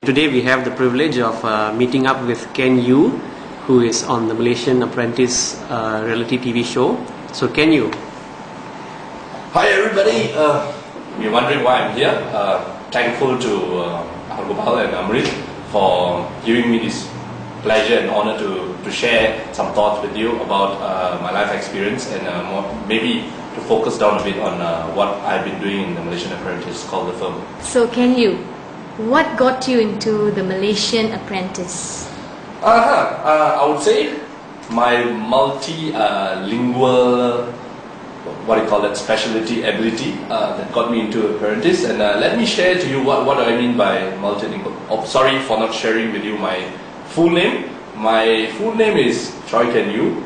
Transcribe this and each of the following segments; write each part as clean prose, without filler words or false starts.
Today we have the privilege of meeting up with Ken Yu, who is on the Malaysian Apprentice reality TV show. So Ken Yu. Hi everybody, you're wondering why I'm here. Thankful to Gopal and Amrit for giving me this pleasure and honor to share some thoughts with you about my life experience and maybe to focus down a bit on what I've been doing in the Malaysian Apprentice called the firm. So Ken Yu, what got you into the Malaysian Apprentice? I would say my multilingual, what do you call that, specialty ability that got me into Apprentice. And let me share to you what I mean by multilingual. Oh, sorry for not sharing with you my full name. My full name is Choi Ken Yu,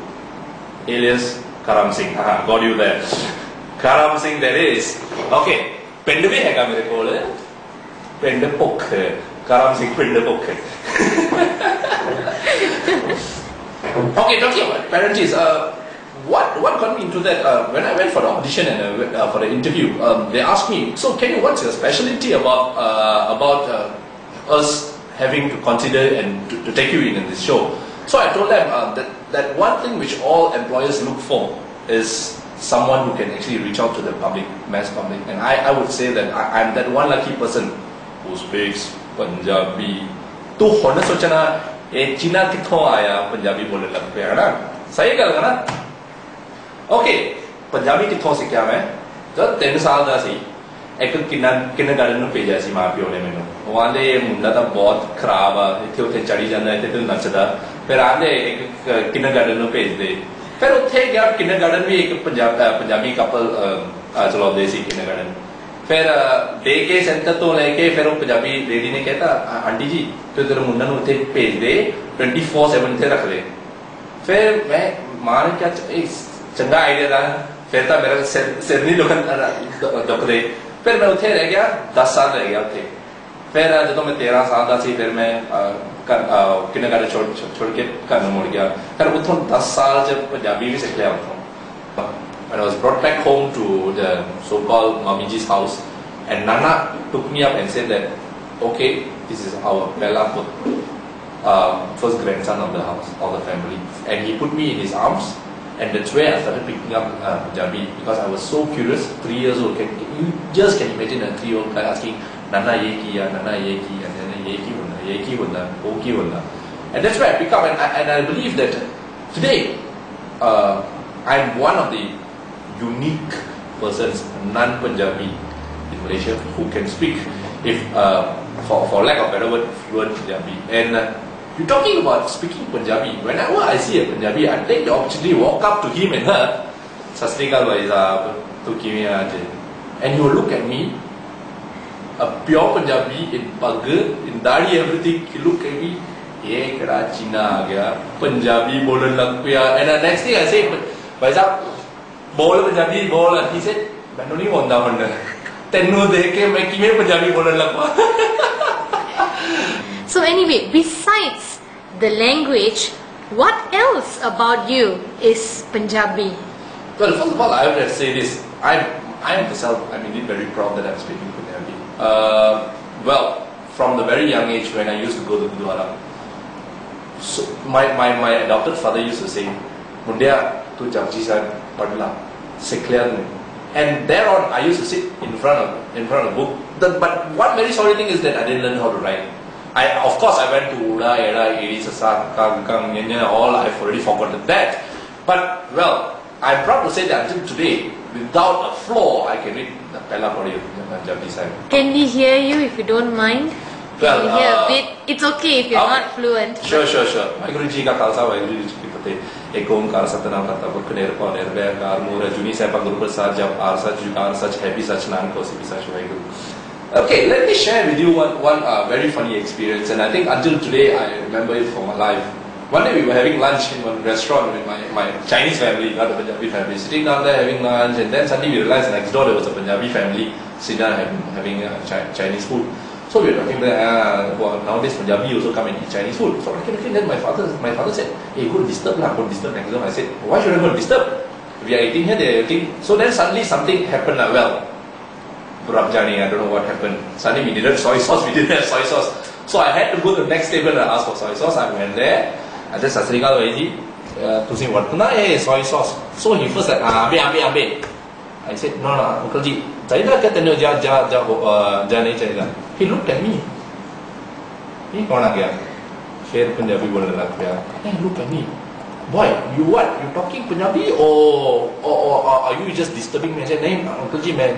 alias Karam Singh. Got you there. Karam Singh, that is. Okay. Pende bhi hai ka mere kol? Pende pok. Karam Singh Pende pok. Okay, talking about Apprentice. What got me into that? When I went for the audition and for the interview, they asked me, so Ken, what's your specialty about us having to consider and to take you in this show? So I told them that one thing which all employers look for is someone who can actually reach out to the public, mass public. And I would say that I'm that one lucky person who speaks Punjabi. Tu hona sochana, China kitho aaya Punjabi bole lag paya na? Sahi gal na? Okay, Punjabi kitho sikya main? Jab 3 saal da si, ek kindergarten nu bheja si maa piyo ne mainu. ਉਹ ਆਂਦੇ ਮੁੰਡਾ ਤਾਂ ਬਹੁਤ ਖਰਾਬ ਆ ਇੱਥੇ ਉੱਥੇ ਚੜੀ ਜਾਂਦਾ ਇੱਥੇ ਤੇ ਨੱਚਦਾ ਫਿਰ ਆਂਦੇ ਇੱਕ ਕਿੰਡਰਗਾਰਟਨ ਨੂੰ ਭੇਜਦੇ ਫਿਰ ਉੱਥੇ ਗਿਆ ਕਿੰਡਰਗਾਰਟਨ ਵੀ ਇੱਕ ਪੰਜਾਬੀ ਕਪਲ ਚਲਾਉਂਦੇ ਸੀ ਕਿੰਡਰਗਾਰਟਨ ਫਿਰ ਡੇ ਕੇ ਸੈਂਟਰ ਤੋਂ ਲੈ ਕੇ ਫਿਰ ਉਹ ਪੰਜਾਬੀ ਲੇਡੀ ਨੇ ਕਹਿਤਾ ਆਂਟੀ ਜੀ ਤੇ ਤੇਰੇ ਮੁੰਡਾ ਨੂੰ ਉੱਥੇ ਭੇਜ ਦੇ 24/7 ਇੱਥੇ ਰੱਖ ਦੇ ਫਿਰ ਮੈਂ ਮਾਂ ਨੇ ਕਿਹਾ ਚੰਗਾ ਆਈਡੀਆ ਦਾ ਫਿਰ ਤਾਂ ਮੇਰਾ ਸਿਰ ਨਹੀਂ ਦੁਖਦੇ ਫਿਰ ਮੈਂ ਉੱਥੇ ਰਹਿ ਗਿਆ 10 ਸਾਲ ਰਹਿ ਗਿਆ ਉੱਥੇ फिर जो मैं 13 साल का सी फिर मैं किंडरगार्टन छोड़ के घर मुड़ गया फिर उतों 10 साल जब पंजाबी भी सीख लिया उतों when I was brought back home to the so-called Mamiji's house and Nana took me up and said that okay, this is our Bella first grandson of the house, of the family, and he put me in his arms and that's where I started picking up Punjabi because I was so curious. 3 years old, you just can imagine a 3-year-old guy asking Nana ye kiya, Nana ye ki, and then ye ki bunda, o ki bunda. And that's where I pick up and I believe that today I'm one of the unique persons, non-Punjabi in Malaysia who can speak, if for lack of better word, fluent Punjabi. And you're talking about speaking Punjabi. Whenever I see a Punjabi, I take the opportunity to walk up to him and her, Sasrikal bhai sahab, to kive aaje, and he will look at me, a pure Punjabi in pag, in dadi, everything. He look at me, ye keda China aa gaya, Punjabi bolan lag paya. And the next thing I say, bhai sahab, bol Punjabi, bol. He said, mainu nahi aunda hunda. Tenu dekh ke main kive Punjabi bolan lag pa. So anyway, besides the language, what else about you is Punjabi? Well, first of all, I have to say this. I am myself, I'm indeed very proud that I'm speaking Punjabi. Well, from the very young age when I used to go to Gurdwara, so my adopted father used to say, Mundia, tu Japji sahib padla, sikh liya tune. And thereon, I used to sit in front of a book. But one very sorry thing is that I didn't learn how to write. Of course, I went to Uda, Eda, Edi, Sasa, Kang, Nyanya, all. I've already forgotten that. But, well, I'm proud to say that until today, without a flaw, I can read the Pella Padi of Punjabi side. Can we hear you if you don't mind? Can we hear a bit? It's okay if you're not fluent. Sure. Waheguru Ji ka Khalsa, Waheguru Ji ki Fateh. Ek Omkar Satnam Karta Purkh Nirpau Nirbhaikar Moor Juni Saipa Guru Prasad Jab Aar Sach Jugaar Sach Happy Sach Nanak Hosi Bi Sach Waheguru. Okay, let me share with you one very funny experience, and I think until today I remember it for my life. One day we were having lunch in one restaurant with my Chinese family, not a Punjabi family, sitting down there having lunch, and then suddenly we realized next door there was a Punjabi family sitting down having Chinese food. So we were talking that nowadays Punjabi also come and eat Chinese food. So then my father said, hey, go disturb next door. I said, why should I go disturb? We are eating here, they are eating. So then suddenly something happened. Well, I don't know what happened. Suddenly we didn't have soy sauce. So I had to go to the next table and ask for soy sauce. I went there. I just said, "Srikal Vaiji, tusi what? Na soy sauce." So he first said, ambil. I said, "No, Uncle Ji, चाहिए क्या तेरे जा नहीं चाहिए." He looked at me. He कौन आ गया? फिर पंजाबी बोलने लग गया. He looked at me. "Boy, you what? You talking Punjabi or are you just disturbing me?" I said, "नहीं, Uncle Ji, मैं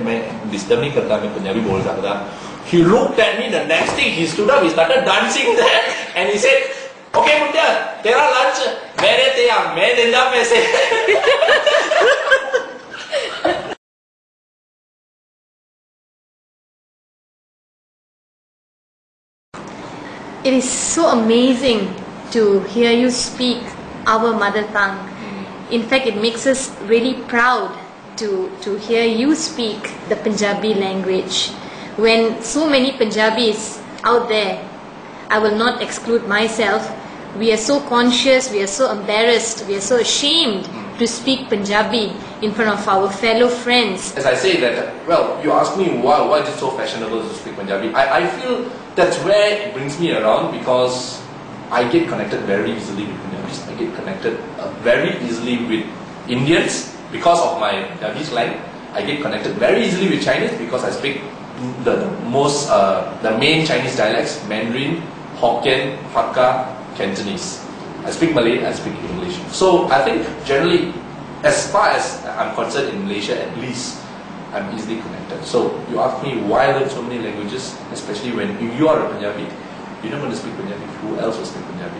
disturb नहीं करता, मैं पंजाबी बोल सकता." He looked at me. The next thing, he stood up, he started dancing there, and he said, "Okay, Mundia, तेरा lunch मेरे तेरा, मैं देंदा पैसे." It is so amazing to hear you speak our mother tongue. In fact, it makes us really proud to hear you speak the Punjabi language. When so many Punjabis out there, I will not exclude myself, we are so conscious, we are so embarrassed, we are so ashamed to speak Punjabi in front of our fellow friends. As I say that, well, you ask me why is it so fashionable to speak Punjabi. I feel that's where it brings me around, because I get connected very easily with Punjabis. I get connected very easily with Indians because of my Punjabi slang. I get connected very easily with Chinese because I speak the main Chinese dialects: Mandarin, Hokkien, Hakka, Cantonese. I speak Malay, I speak English. So I think generally, as far as I'm concerned in Malaysia at least, I'm easily connected. So you ask me why I learn so many languages, especially when you are a Punjabi, you're not going to speak Punjabi. Who else will speak Punjabi?